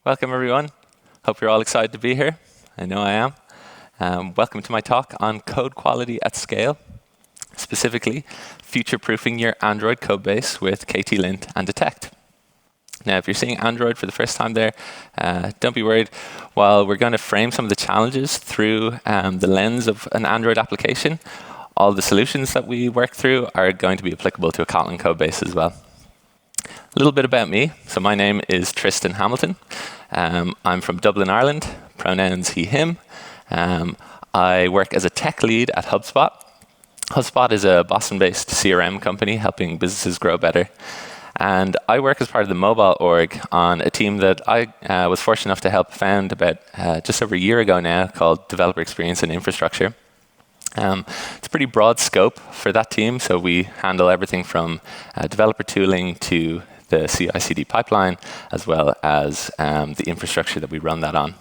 Welcome, everyone. Hope you're all excited to be here. I know I am. Welcome to my talk on code quality at scale, specifically future-proofing your Android codebase with Ktlint and Detekt. Now, if you're seeing Android for the first time there, don't be worried. While we're going to frame some of the challenges through the lens of an Android application, all the solutions that we work through are going to be applicable to a Kotlin codebase as well. A little bit about me. So my name is Tristan Hamilton. I'm from Dublin, Ireland, pronouns he, him. I work as a tech lead at HubSpot. HubSpot is a Boston-based CRM company helping businesses grow better. And I work as part of the mobile org on a team that I was fortunate enough to help found about just over a year ago now called Developer Experience and Infrastructure. It's a pretty broad scope for that team, so we handle everything from developer tooling to the CI/CD pipeline, as well as the infrastructure that we run that on.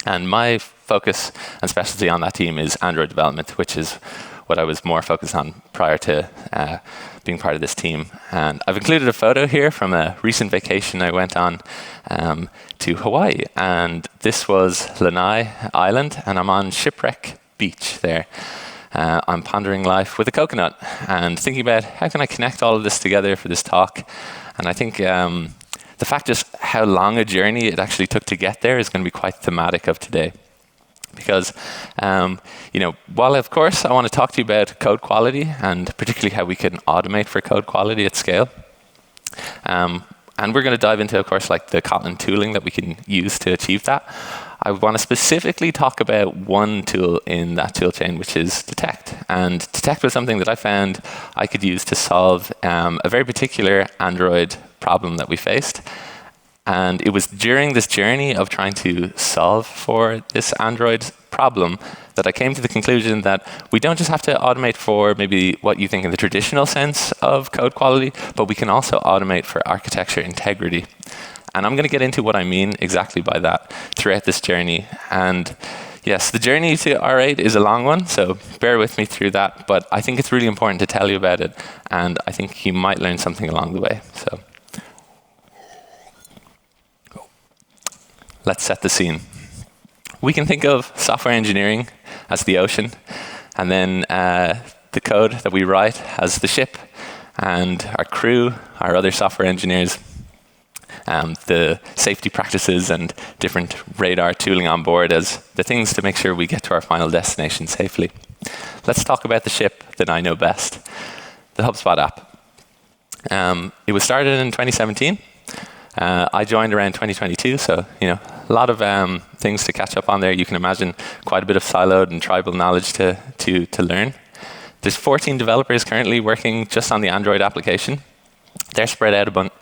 And my focus and specialty on that team is Android development, which is what I was more focused on prior to being part of this team. And I've included a photo here from a recent vacation I went on to Hawaii. And this was Lanai Island, and I'm on Shipwreck Beach there. I'm pondering life with a coconut and thinking about how can I connect all of this together for this talk. And I think the fact just how long a journey it actually took to get there is going to be quite thematic of today. Because, while of course I want to talk to you about code quality and particularly how we can automate for code quality at scale. And we're going to dive into, of course, like the Kotlin tooling that we can use to achieve that. I want to specifically talk about one tool in that toolchain, which is Detekt. And Detekt was something that I found I could use to solve a very particular Android problem that we faced. And it was during this journey of trying to solve for this Android problem that I came to the conclusion that we don't just have to automate for maybe what you think in the traditional sense of code quality, but we can also automate for architecture integrity. And I'm going to get into what I mean exactly by that throughout this journey. And yes, the journey to R8 is a long one, so bear with me through that. But I think it's really important to tell you about it, and I think you might learn something along the way. So let's set the scene. We can think of software engineering as the ocean, and then the code that we write as the ship, and our crew, our other software engineers, the safety practices and different radar tooling on board as the things to make sure we get to our final destination safely. Let's talk about the ship that I know best, the HubSpot app. It was started in 2017. I joined around 2022, so a lot of things to catch up on there. You can imagine quite a bit of siloed and tribal knowledge to learn. There's 14 developers currently working just on the Android application. They're spread out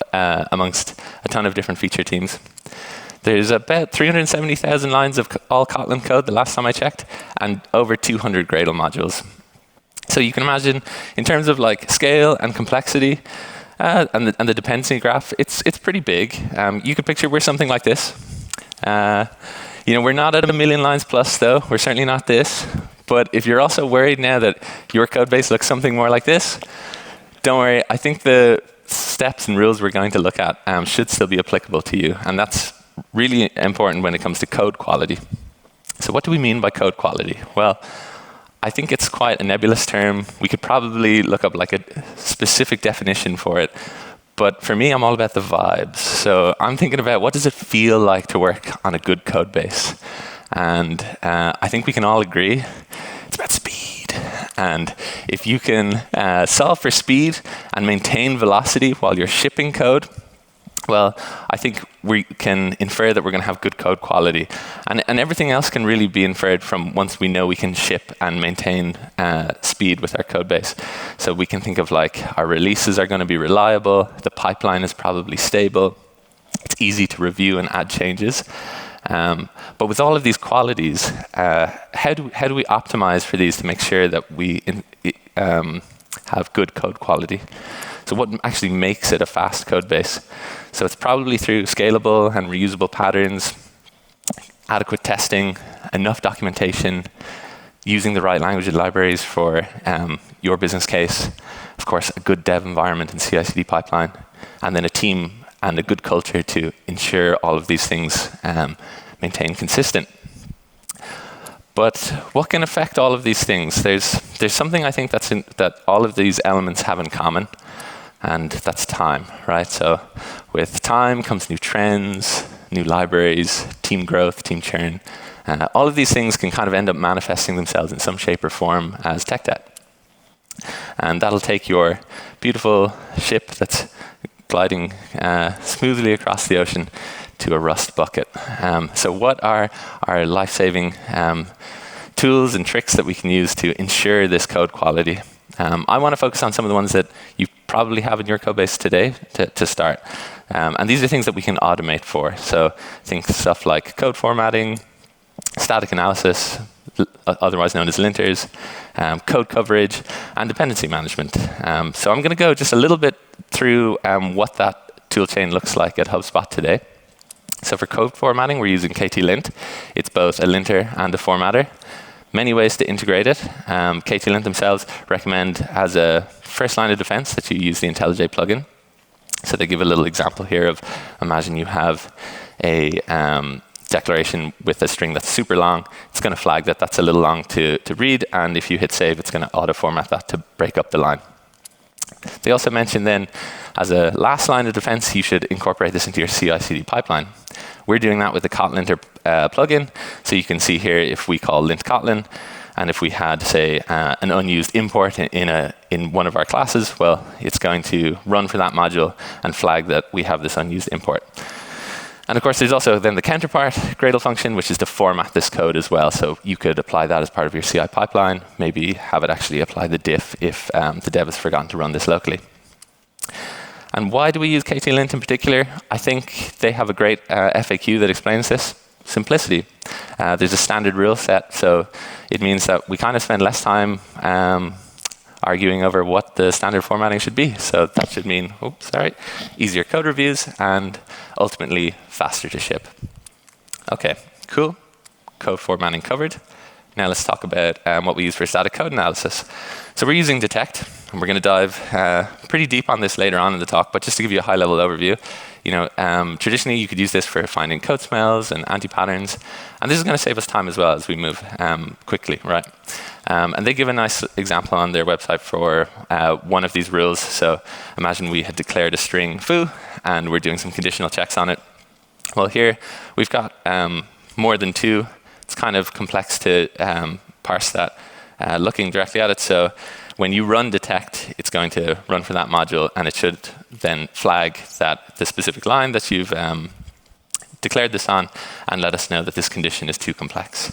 amongst a ton of different feature teams. There's about 370,000 lines of all Kotlin code the last time I checked, and over 200 Gradle modules. So you can imagine, in terms of like scale and complexity, and the dependency graph, it's pretty big. You could picture we're something like this. We're not at 1 million lines plus, though. We're certainly not this. But if you're also worried now that your code base looks something more like this, don't worry. I think the steps and rules we're going to look at should still be applicable to you. And that's really important when it comes to code quality. So what do we mean by code quality? Well, I think it's quite a nebulous term. We could probably look up like a specific definition for it. But for me, I'm all about the vibes. So I'm thinking about what does it feel like to work on a good code base? And I think we can all agree it's about speed. And if you can solve for speed and maintain velocity while you're shipping code, well, I think we can infer that we're going to have good code quality. And everything else can really be inferred from once we know we can ship and maintain speed with our code base. So we can think of like our releases are going to be reliable, the pipeline is probably stable, it's easy to review and add changes. But with all of these qualities, how do we optimize for these to make sure that we have good code quality? So what actually makes it a fast code base? So it's probably through scalable and reusable patterns, adequate testing, enough documentation, using the right language and libraries for your business case, of course, a good dev environment and CI/CD pipeline, and then a team and a good culture to ensure all of these things maintain consistent. But what can affect all of these things? There's something I think that all of these elements have in common, and that's time, right? So with time comes new trends, new libraries, team growth, team churn. All of these things can kind of end up manifesting themselves in some shape or form as tech debt. And that'll take your beautiful ship that's gliding smoothly across the ocean to a rust bucket. So what are our life-saving tools and tricks that we can use to ensure this code quality? I want to focus on some of the ones that you probably have in your code base today to start. And these are things that we can automate for. So think stuff like code formatting, static analysis, otherwise known as linters, code coverage, and dependency management. So I'm going to go just a little bit through what that toolchain looks like at HubSpot today. So for code formatting, we're using Ktlint. It's both a linter and a formatter. Many ways to integrate it. Ktlint themselves recommend as a first line of defense that you use the IntelliJ plugin. So they give a little example here of, imagine you have a declaration with a string that's super long. It's going to flag that that's a little long to read, and if you hit save, it's going to auto-format that to break up the line. They also mention then, as a last line of defense, you should incorporate this into your CI/CD pipeline. We're doing that with the Kotlin plugin. So you can see here if we call lint Kotlin, and if we had, say, an unused import in one of our classes, well, it's going to run for that module and flag that we have this unused import. And of course, there's also then the counterpart Gradle function, which is to format this code as well. So you could apply that as part of your CI pipeline, maybe have it actually apply the diff if the dev has forgotten to run this locally. And why do we use Ktlint in particular? I think they have a great FAQ that explains this. Simplicity. There's a standard rule set, so it means that we kind of spend less time arguing over what the standard formatting should be. So that should mean, easier code reviews and ultimately faster to ship. Okay, cool. Code formatting covered. Now let's talk about what we use for static code analysis. So we're using Detekt, and we're going to dive pretty deep on this later on in the talk, but just to give you a high-level overview, traditionally you could use this for finding code smells and anti-patterns, and this is going to save us time as well as we move quickly, right? And they give a nice example on their website for one of these rules. So imagine we had declared a string foo, and we're doing some conditional checks on it. Well, here we've got more than two. It's kind of complex to parse that looking directly at it. So when you run detect, it's going to run for that module, and it should then flag that the specific line that you've declared this on and let us know that this condition is too complex.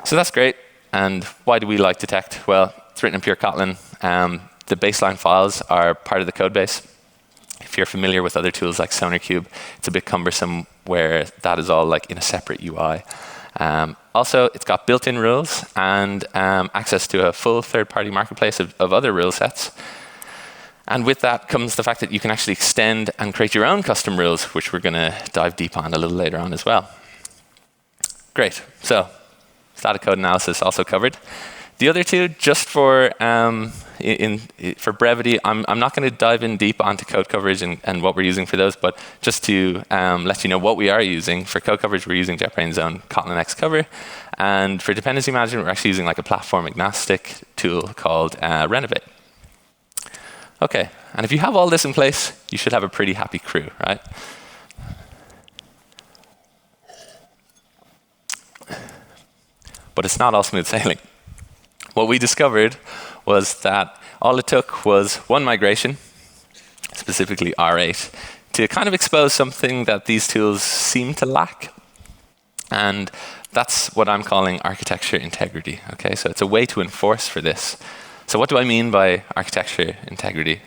So that's great. And why do we like Detekt? Well, it's written in pure Kotlin. The baseline files are part of the codebase. If you're familiar with other tools like SonarQube, it's a bit cumbersome where that is all like in a separate UI. Also, it's got built-in rules and access to a full third-party marketplace of other rule sets. And with that comes the fact that you can actually extend and create your own custom rules, which we're going to dive deep on a little later on as well. Great. So static code analysis also covered. The other two, just for brevity, I'm not going to dive in deep onto code coverage and what we're using for those, but just to let you know what we are using. For code coverage, we're using JetBrains' own Kotlin Xcover. And for dependency management, we're actually using like a platform agnostic tool called Renovate. Okay, and if you have all this in place, you should have a pretty happy crew, right? But it's not all smooth sailing. What we discovered was that all it took was one migration, specifically R8, to kind of expose something that these tools seem to lack. And that's what I'm calling architecture integrity. Okay, so it's a way to enforce for this. So what do I mean by architecture integrity?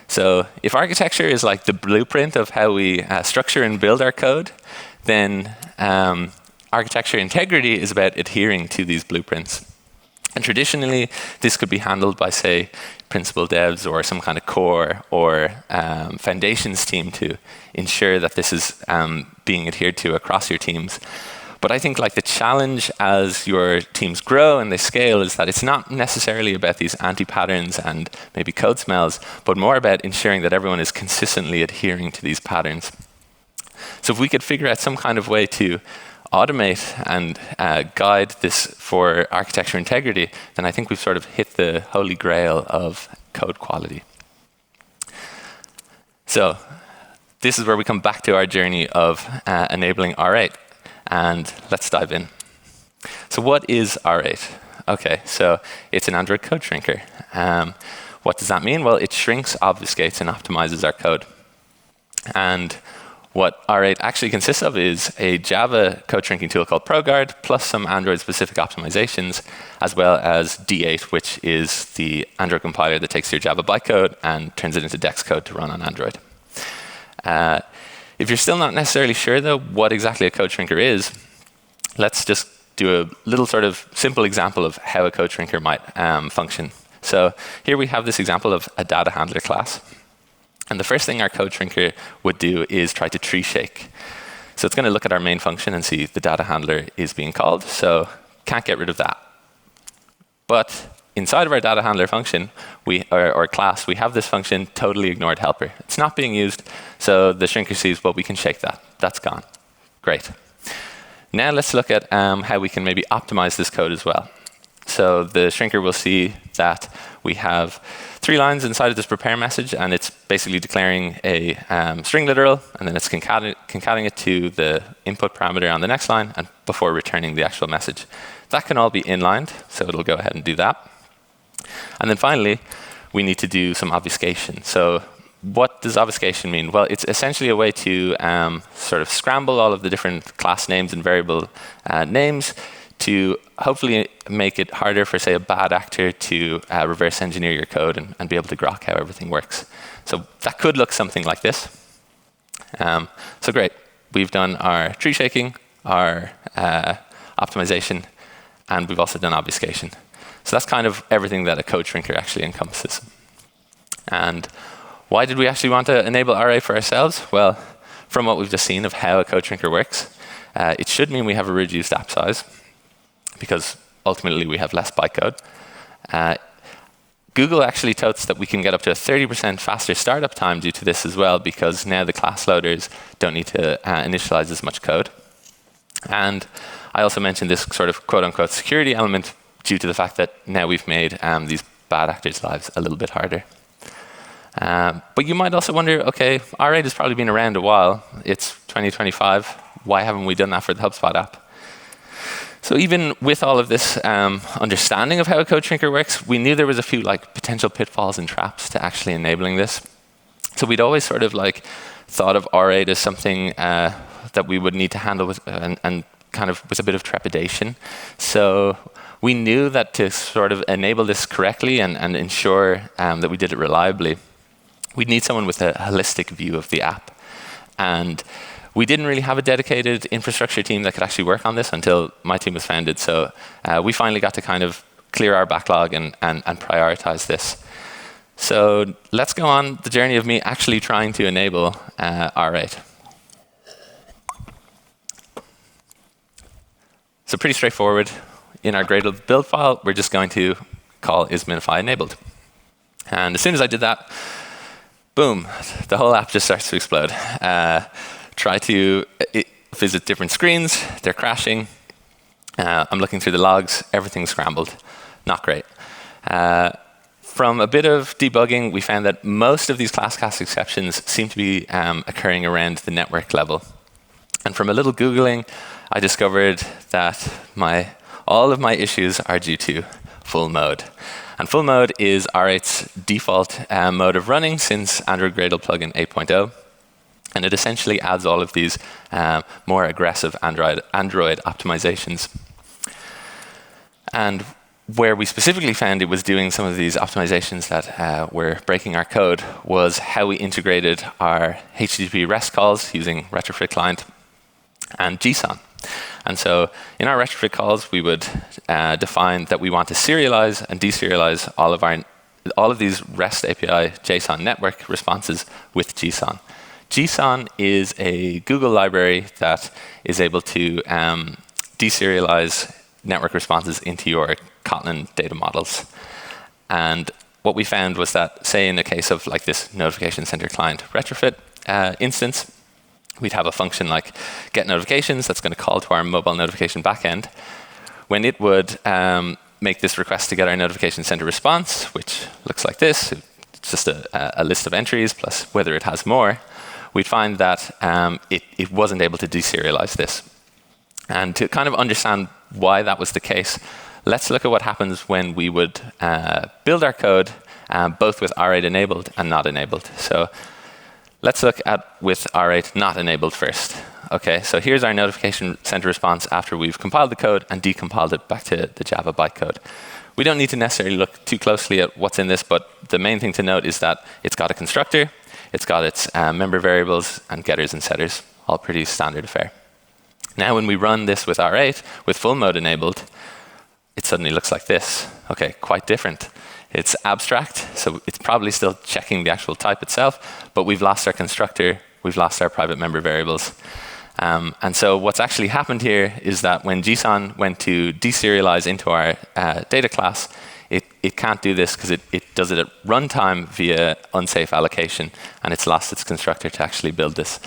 So if architecture is like the blueprint of how we structure and build our code, then architecture integrity is about adhering to these blueprints. And traditionally, this could be handled by, say, principal devs or some kind of core or foundations team to ensure that this is being adhered to across your teams. But I think like the challenge as your teams grow and they scale is that it's not necessarily about these anti-patterns and maybe code smells, but more about ensuring that everyone is consistently adhering to these patterns. So if we could figure out some kind of way to automate and guide this for architecture integrity, then I think we've sort of hit the holy grail of code quality. So this is where we come back to our journey of enabling R8. And let's dive in. So what is R8? OK, so it's an Android code shrinker. What does that mean? Well, it shrinks, obfuscates, and optimizes our code. And what R8 actually consists of is a Java code shrinking tool called ProGuard, plus some Android-specific optimizations, as well as D8, which is the Android compiler that takes your Java bytecode and turns it into DEX code to run on Android. If you're still not necessarily sure, though, what exactly a code shrinker is, let's just do a little sort of simple example of how a code shrinker might function. So here we have this example of a data handler class. And the first thing our code shrinker would do is try to tree shake. So it's going to look at our main function and see the data handler is being called, so can't get rid of that. But inside of our data handler function, or class, we have this function totally ignored helper. It's not being used, so the shrinker sees, well, we can shake that. That's gone. Great. Now let's look at how we can maybe optimize this code as well. So the shrinker will see that we have 3 lines inside of this prepare message, and it's basically declaring a string literal, and then it's concatenating it to the input parameter on the next line, and before returning the actual message. That can all be inlined, so it'll go ahead and do that. And then finally, we need to do some obfuscation. So what does obfuscation mean? Well, it's essentially a way to sort of scramble all of the different class names and variable names to hopefully make it harder for, say, a bad actor to reverse engineer your code and be able to grok how everything works. So that could look something like this. So great. We've done our tree shaking, our optimization, and we've also done obfuscation. So that's kind of everything that a code shrinker actually encompasses. And why did we actually want to enable R8 for ourselves? Well, from what we've just seen of how a code shrinker works, it should mean we have a reduced app size, because ultimately we have less bytecode. Google actually totes that we can get up to a 30% faster startup time due to this as well, because now the class loaders don't need to initialize as much code. And I also mentioned this sort of quote-unquote security element due to the fact that now we've made these bad actors' lives a little bit harder. But you might also wonder, OK, R8 has probably been around a while. It's 2025. Why haven't we done that for the HubSpot app? So even with all of this understanding of how a code shrinker works, we knew there was a few like potential pitfalls and traps to actually enabling this. So we'd always sort of like thought of R8 as something that we would need to handle with, and kind of with a bit of trepidation. So we knew that to sort of enable this correctly and ensure that we did it reliably, we'd need someone with a holistic view of the app. And we didn't really have a dedicated infrastructure team that could actually work on this until my team was founded. So we finally got to kind of clear our backlog and prioritize this. So let's go on the journey of me actually trying to enable R8. So pretty straightforward. In our Gradle build file, we're just going to call isminify enabled. And as soon as I did that, boom, the whole app just starts to explode. Try to visit different screens, they're crashing. I'm looking through the logs, everything's scrambled. Not great. From a bit of debugging, we found that most of these class cast exceptions seem to be occurring around the network level. And from a little Googling, I discovered that all of my issues are due to full mode. And full mode is R8's default mode of running since Android Gradle plugin 8.0. And it essentially adds all of these more aggressive Android optimizations. And where we specifically found it was doing some of these optimizations that were breaking our code was how we integrated our HTTP REST calls using Retrofit Client and JSON. And so in our retrofit calls, we would define that we want to serialize and deserialize all of these REST API JSON network responses with JSON. JSON is a Google library that is able to deserialize network responses into your Kotlin data models. And what we found was that, say in the case of like this notification center client retrofit instance, we'd have a function like get notifications that's going to call to our mobile notification backend. When it would make this request to get our notification center response, which looks like this, it's just a list of entries plus whether it has more, we'd find that it wasn't able to deserialize this. And to kind of understand why that was the case, let's look at what happens when we would build our code both with R8 enabled and not enabled. So let's look at with R8 not enabled first. Okay, so here's our notification center response after we've compiled the code and decompiled it back to the Java bytecode. We don't need to necessarily look too closely at what's in this, but the main thing to note is that it's got a constructor, it's got its member variables and getters and setters, all pretty standard affair. Now when we run this with R8, with full mode enabled, it suddenly looks like this. Okay, quite different. It's abstract, so it's probably still checking the actual type itself, but we've lost our constructor, we've lost our private member variables. And so what's actually happened here is that when JSON went to deserialize into our data class, it can't do this because it does it at runtime via unsafe allocation, and it's lost its constructor to actually build this.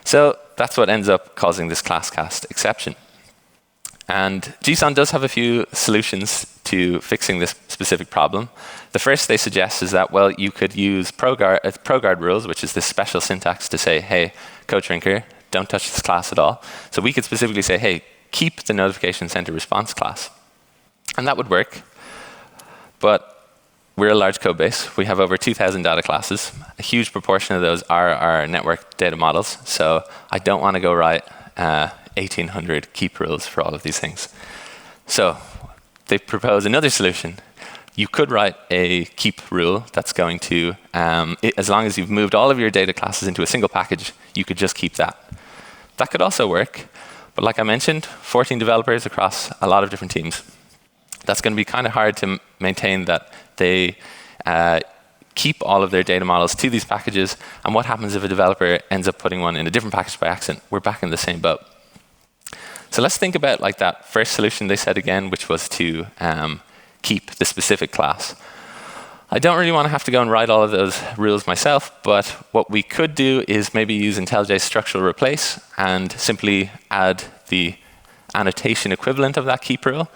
So that's what ends up causing this class cast exception. And JSON does have a few solutions to fixing this specific problem. The first they suggest is that, well, you could use ProGuard rules, which is this special syntax to say, hey, code shrinker, don't touch this class at all. So we could specifically say, hey, keep the notification center response class. And that would work. But we're a large code base. We have over 2,000 data classes. A huge proportion of those are our network data models. So I don't want to go write 1,800 keep rules for all of these things. So they propose another solution. You could write a keep rule that's going to, as long as you've moved all of your data classes into a single package, you could just keep that. That could also work. But like I mentioned, 14 developers across a lot of different teams. That's going to be kind of hard to maintain that they keep all of their data models to these packages. And what happens if a developer ends up putting one in a different package by accident? We're back in the same boat. So let's think about like that first solution they said again, which was to keep the specific class. I don't really want to have to go and write all of those rules myself, but what we could do is maybe use IntelliJ's structural replace and simply add the annotation equivalent of that keep rule.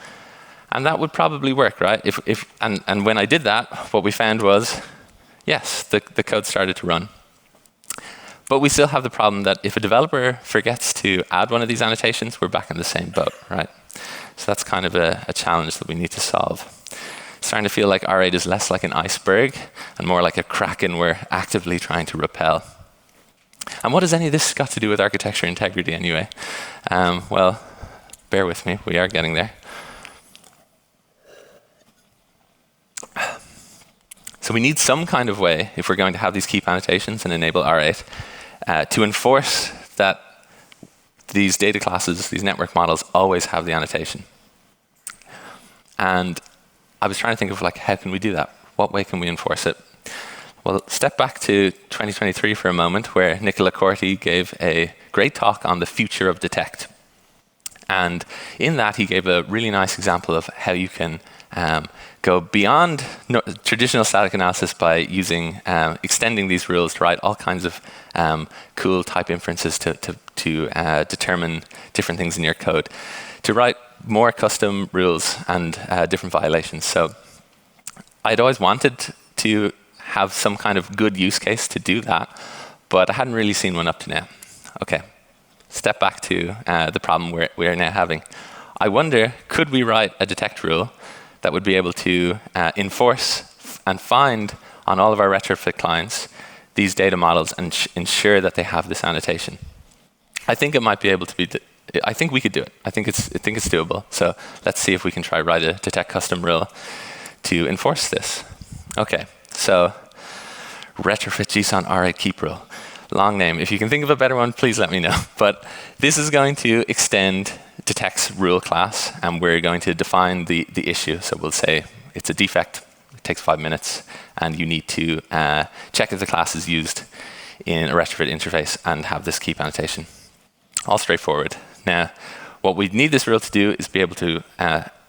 And that would probably work, right? And when I did that, what we found was, yes, the code started to run. But we still have the problem that if a developer forgets to add one of these annotations, we're back in the same boat, right? So that's kind of a challenge that we need to solve. It's starting to feel like R8 is less like an iceberg and more like a kraken we're actively trying to repel. And what has any of this got to do with architecture integrity anyway? Well, bear with me, we are getting there. So we need some kind of way, if we're going to have these keep annotations and enable R8, to enforce that these data classes, these network models, always have the annotation. And I was trying to think of like, how can we do that? What way can we enforce it? Well, step back to 2023 for a moment, where Nicola Corti gave a great talk on the future of Detekt. And in that, he gave a really nice example of how you can go beyond traditional static analysis by using extending these rules to write all kinds of cool type inferences to determine different things in your code, to write more custom rules and different violations. So I'd always wanted to have some kind of good use case to do that, but I hadn't really seen one up to now. Okay, step back to the problem we're now having. I wonder, could we write a detect rule that would be able to enforce and find on all of our retrofit clients these data models and ensure that they have this annotation? I think it might be able to be. I think we could do it. I think it's doable. So let's see if we can try write a detect custom rule to enforce this. Okay, so retrofit JSON R8 keep rule. Long name. If you can think of a better one, please let me know. But this is going to extend Detekt's rule class, and we're going to define the issue. So we'll say it's a defect, it takes 5 minutes, and you need to check if the class is used in a retrofit interface and have this keep annotation. All straightforward. Now, What we need this rule to do is be able to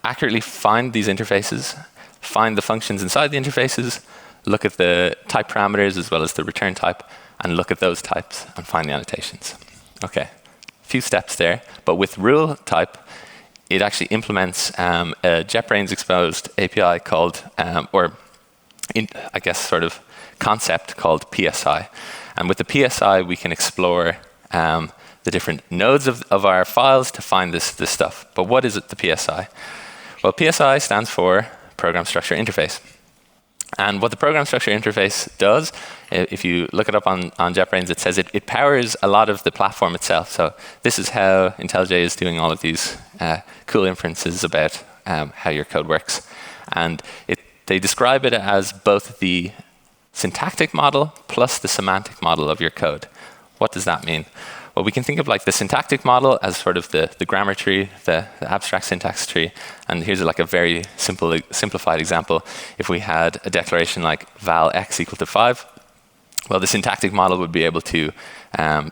accurately find these interfaces, find the functions inside the interfaces, look at the type parameters as well as the return type, and look at those types and find the annotations. Okay, a few steps there, but with rule type, it actually implements a JetBrains exposed API called, I guess sort of concept called PSI. And with the PSI, we can explore the different nodes of our files to find this stuff. But what is it, the PSI? Well, PSI stands for Program Structure Interface. And what the Program Structure Interface does, if you look it up on JetBrains, it says it powers a lot of the platform itself. So this is how IntelliJ is doing all of these cool inferences about how your code works. And they describe it as both the syntactic model plus the semantic model of your code. What does that mean? Well, we can think of like the syntactic model as sort of the grammar tree, the abstract syntax tree. And here's like a very simplified example. If we had a declaration like val x equal to 5, well, the syntactic model would be able to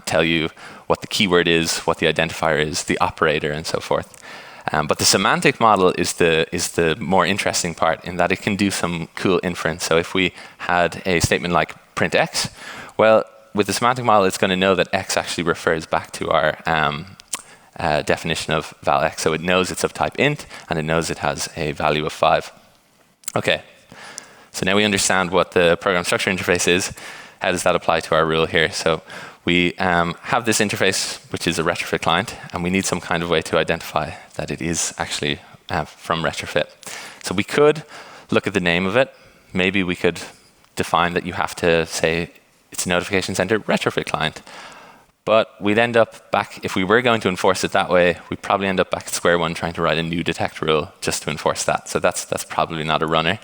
tell you what the keyword is, what the identifier is, the operator, and so forth. But the semantic model is the more interesting part in that it can do some cool inference. So if we had a statement like print x, well, with the semantic model, it's going to know that x actually refers back to our definition of val x. So it knows it's of type int, and it knows it has a value of 5. Okay, so now we understand what the program structure interface is. How does that apply to our rule here? So we have this interface, which is a retrofit client, and we need some kind of way to identify that it is actually from retrofit. So we could look at the name of it. Maybe we could define that you have to say it's a notification center retrofit client. But we'd end up back, if we were going to enforce it that way, we'd probably end up back at square one trying to write a new detect rule just to enforce that. So that's probably not a runner.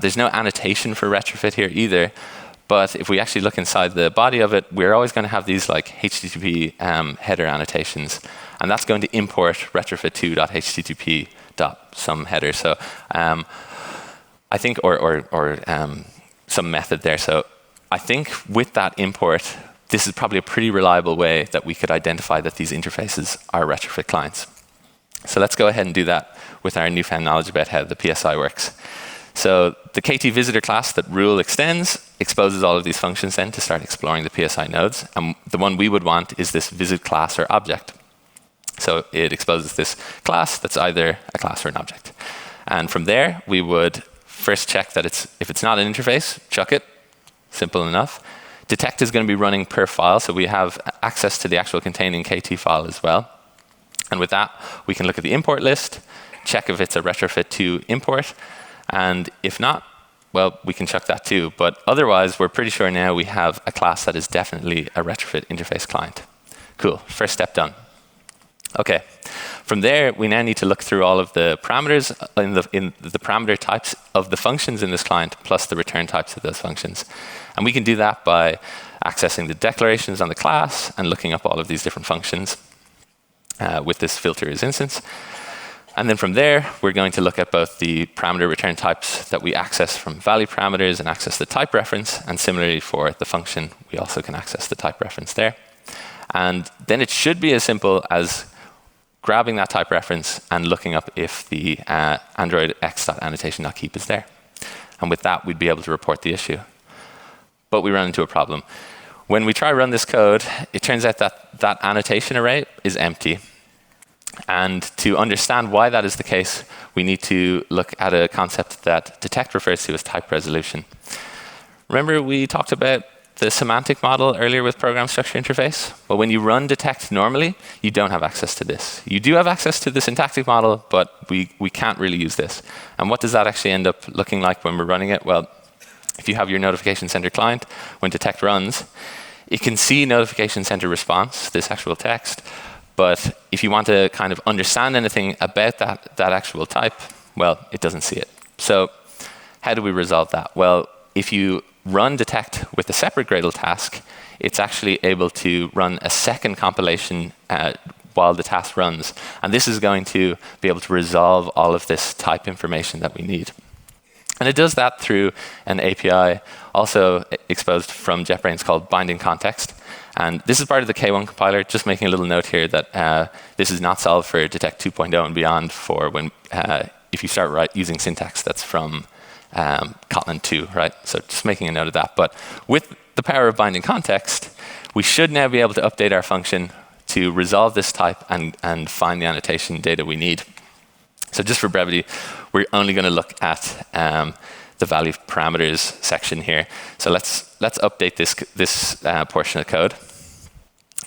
There's no annotation for retrofit here either. But if we actually look inside the body of it, we're always going to have these like HTTP header annotations. And that's going to import retrofit2.http.some header. So I think, or some method there. So I think with that import, this is probably a pretty reliable way that we could identify that these interfaces are retrofit clients. So let's go ahead and do that with our newfound knowledge about how the PSI works. So the KT visitor class that rule extends exposes all of these functions then to start exploring the PSI nodes. And the one we would want is this visit class or object. So it exposes this class that's either a class or an object. And from there, we would first check that if it's not an interface, chuck it. Simple enough. Detect is going to be running per file, so we have access to the actual containing KT file as well. And with that, we can look at the import list, check if it's a retrofit2 import, and if not, well, we can chuck that too. But otherwise, we're pretty sure now we have a class that is definitely a retrofit interface client. Cool, first step done. Okay, from there, we now need to look through all of the parameters in the parameter types of the functions in this client, plus the return types of those functions. And we can do that by accessing the declarations on the class and looking up all of these different functions with this filter as instance. And then from there, we're going to look at both the parameter return types that we access from value parameters and access the type reference. And similarly for the function, we also can access the type reference there. And then it should be as simple as grabbing that type reference and looking up if the Android x.annotation.keep is there. And with that, we'd be able to report the issue. But we run into a problem. When we try to run this code, it turns out that that annotation array is empty. And to understand why that is the case, we need to look at a concept that Detekt refers to as type resolution. Remember we talked about the semantic model earlier with program structure interface? Well, when you run Detekt normally, you don't have access to this. You do have access to the syntactic model, but we can't really use this. And what does that actually end up looking like when we're running it? Well, if you have your notification center client, when Detekt runs, it can see notification center response, this actual text. But if you want to kind of understand anything about that actual type, well, it doesn't see it. So how do we resolve that? Well, if you run Detekt with a separate Gradle task, it's actually able to run a second compilation while the task runs. And this is going to be able to resolve all of this type information that we need. And it does that through an API also exposed from JetBrains called binding context. And this is part of the K1 compiler. Just making a little note here that this is not solved for Detect 2.0 and beyond for when if you start using syntax that's from Kotlin 2, right? So just making a note of that. But with the power of binding context, we should now be able to update our function to resolve this type and find the annotation data we need. So just for brevity, we're only going to look at the value parameters section here. So let's update this portion of code.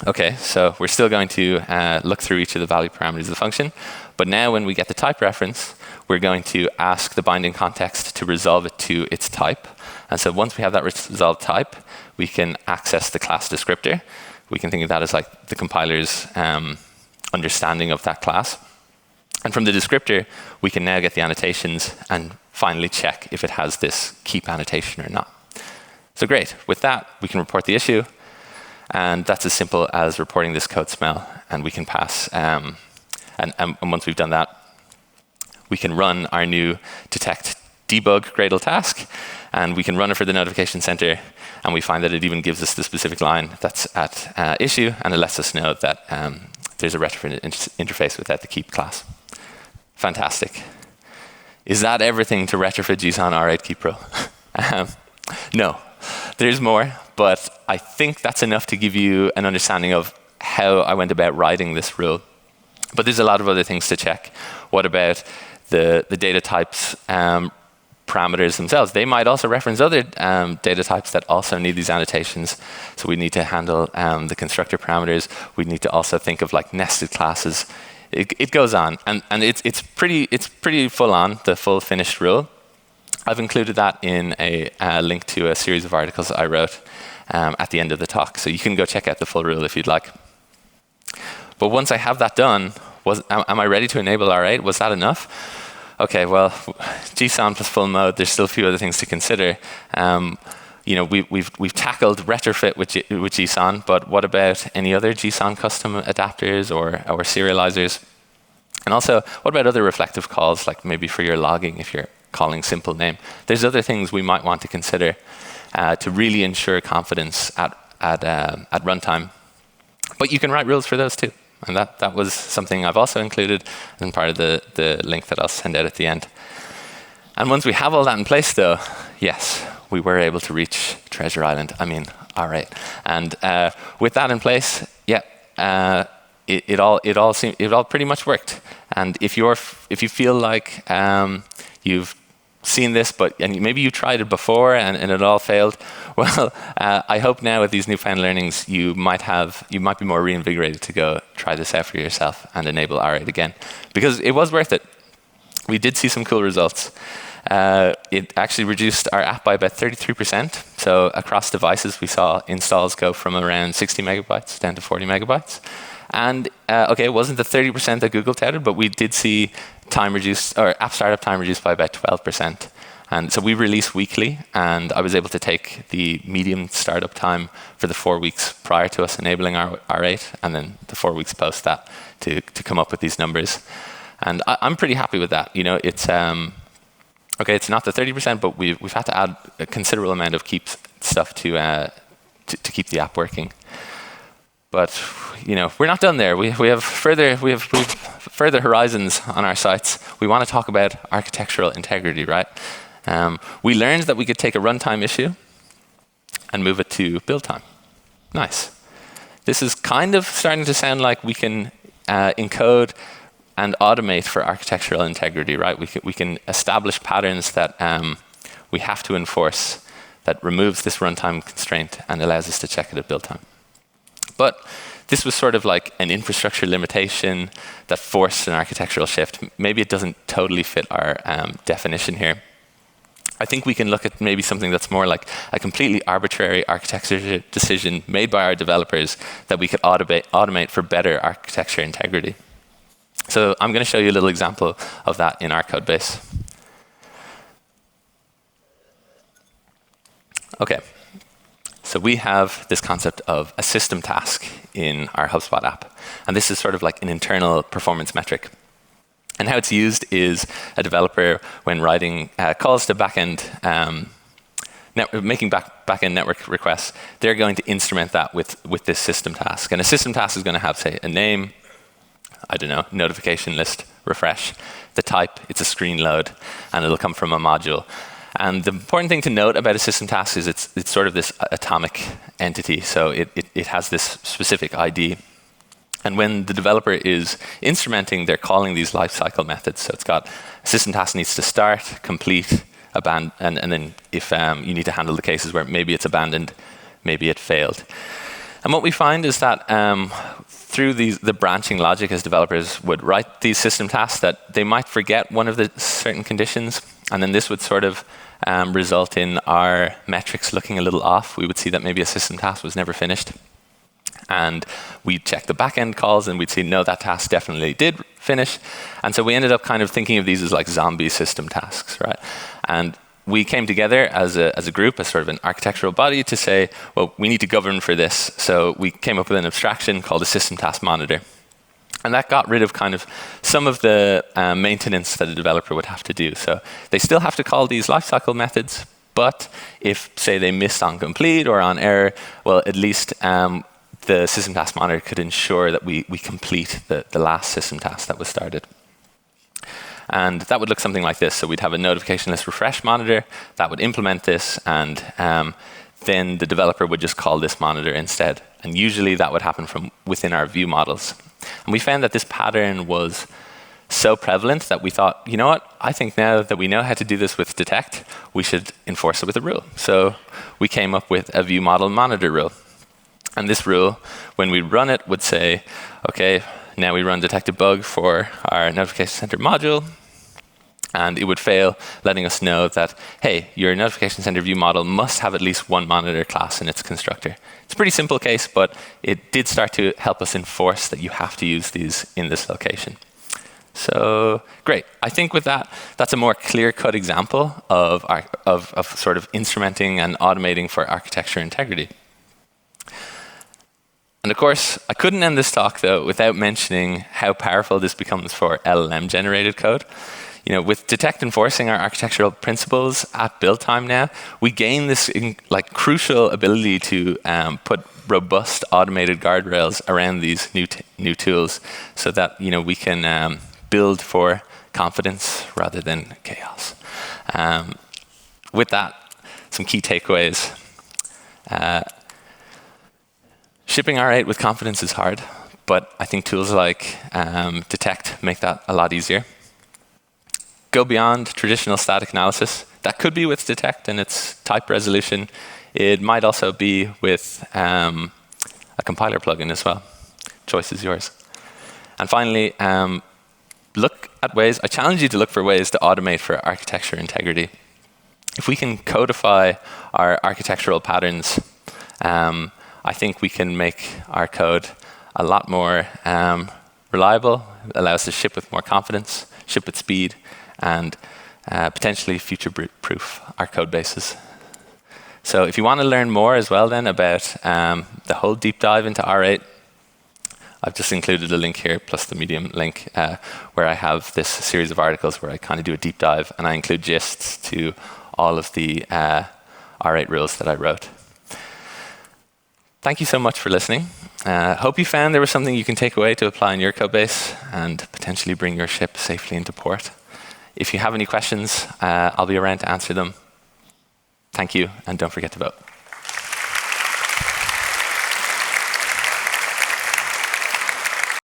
Okay, so we're still going to look through each of the value parameters of the function. But now when we get the type reference, we're going to ask the binding context to resolve it to its type. And so once we have that resolved type, we can access the class descriptor. We can think of that as like the compiler's understanding of that class. And from the descriptor, we can now get the annotations and finally check if it has this keep annotation or not. So great. With that, we can report the issue. And that's as simple as reporting this code smell. And we can pass, and once we've done that, we can run our new detect debug Gradle task. And we can run it for the notification center. And we find that it even gives us the specific line that's at issue. And it lets us know that there's a retrofit interface without the keep class. Fantastic. Is that everything to retrofit JSON R8 Keep Pro? No, there's more, but I think that's enough to give you an understanding of how I went about writing this rule. But there's a lot of other things to check. What about the data types parameters themselves? They might also reference other data types that also need these annotations. So we need to handle the constructor parameters. We need to also think of like nested classes. It goes on, and it's pretty full on, the full finished rule. I've included that in a link to a series of articles I wrote at the end of the talk, so you can go check out the full rule if you'd like. But once I have that done, am I ready to enable R8? Was that enough? Okay, well, JSON plus full mode. There's still a few other things to consider. You know, we've tackled retrofit with JSON, but what about any other JSON custom adapters or serializers? And also, what about other reflective calls, like maybe for your logging if you're calling simple name? There's other things we might want to consider to really ensure confidence at runtime. But you can write rules for those too. And that was something I've also included in part of the link that I'll send out at the end. And once we have all that in place, though, yes, we were able to reach Treasure Island. I mean, R8. And with that in place, yeah, it all pretty much worked. And if you feel like you've seen this, and maybe you tried it before and it all failed, well, I hope now with these newfound learnings you might be more reinvigorated to go try this out for yourself and enable R8 again, because it was worth it. We did see some cool results. It actually reduced our app by about 33%. So across devices, we saw installs go from around 60 megabytes down to 40 megabytes. And okay, it wasn't the 30% that Google touted, but we did see time reduced, or app startup time reduced by about 12%. And so we release weekly, and I was able to take the medium startup time for the 4 weeks prior to us enabling R8, and then the 4 weeks post that to come up with these numbers. And I'm pretty happy with that. You know, it's okay. It's not the 30%, but we've had to add a considerable amount of keep stuff to keep the app working. But you know, we're not done there. We have further horizons on our sights. We want to talk about architectural integrity, right? We learned that we could take a runtime issue and move it to build time. Nice. This is kind of starting to sound like we can encode and automate for architectural integrity, right? We can establish patterns that we have to enforce that removes this runtime constraint and allows us to check it at build time. But this was sort of like an infrastructure limitation that forced an architectural shift. Maybe it doesn't totally fit our definition here. I think we can look at maybe something that's more like a completely arbitrary architecture decision made by our developers that we could automate for better architecture integrity. So I'm going to show you a little example of that in our code base. Okay. So we have this concept of a system task in our HubSpot app. And this is sort of like an internal performance metric. And how it's used is a developer, when writing calls to backend making back-end network requests, they're going to instrument that with this system task. And a system task is going to have, say, a name, I don't know, notification list, refresh. The type, it's a screen load, and it'll come from a module. And the important thing to note about a system task is it's sort of this atomic entity. So it has this specific ID. And when the developer is instrumenting, they're calling these lifecycle methods. So it's got a system task needs to start, complete, abandon, and then if you need to handle the cases where maybe it's abandoned, maybe it failed. And what we find is that through the branching logic, as developers would write these system tasks, that they might forget one of the certain conditions, and then this would sort of result in our metrics looking a little off. We would see that maybe a system task was never finished. And we'd check the back-end calls, and we'd see, no, that task definitely did finish. And so we ended up kind of thinking of these as like zombie system tasks, right? And we came together as a group, as sort of an architectural body, to say, well, we need to govern for this. So we came up with an abstraction called a system task monitor. And that got rid of kind of some of the maintenance that a developer would have to do. So they still have to call these lifecycle methods, but if, say, they missed on complete or on error, well, at least the system task monitor could ensure that we complete the last system task that was started. And that would look something like this. So we'd have a notification list refresh monitor that would implement this, and then the developer would just call this monitor instead. And usually that would happen from within our view models. And we found that this pattern was so prevalent that we thought, you know what, I think now that we know how to do this with Detekt, we should enforce it with a rule. So we came up with a view model monitor rule. And this rule, when we run it, would say, OK, now we run detect a bug for our notification center module. And it would fail, letting us know that, hey, your notification center view model must have at least one monitor class in its constructor. It's a pretty simple case, but it did start to help us enforce that you have to use these in this location. So great. I think with that, that's a more clear-cut example of sort of instrumenting and automating for architecture integrity. And of course, I couldn't end this talk, though, without mentioning how powerful this becomes for LLM-generated code. You know, with Detekt enforcing our architectural principles at build time now, we gain this crucial ability to put robust automated guardrails around these new tools, so that we can build for confidence rather than chaos. With that, some key takeaways. Shipping R8 with confidence is hard, but I think tools like Detekt make that a lot easier. Go beyond traditional static analysis. That could be with Detekt and its type resolution. It might also be with a compiler plugin as well. Choice is yours. And finally, look at ways. I challenge you to look for ways to automate for architecture integrity. If we can codify our architectural patterns, I think we can make our code a lot more reliable, allow us to ship with more confidence, ship with speed, and potentially future-proof our code bases. So if you want to learn more as well then about the whole deep dive into R8, I've just included a link here, plus the Medium link, where I have this series of articles where I kind of do a deep dive, and I include gists to all of the R8 rules that I wrote. Thank you so much for listening. Hope you found there was something you can take away to apply in your code base and potentially bring your ship safely into port. If you have any questions, I'll be around to answer them. Thank you, and don't forget to vote.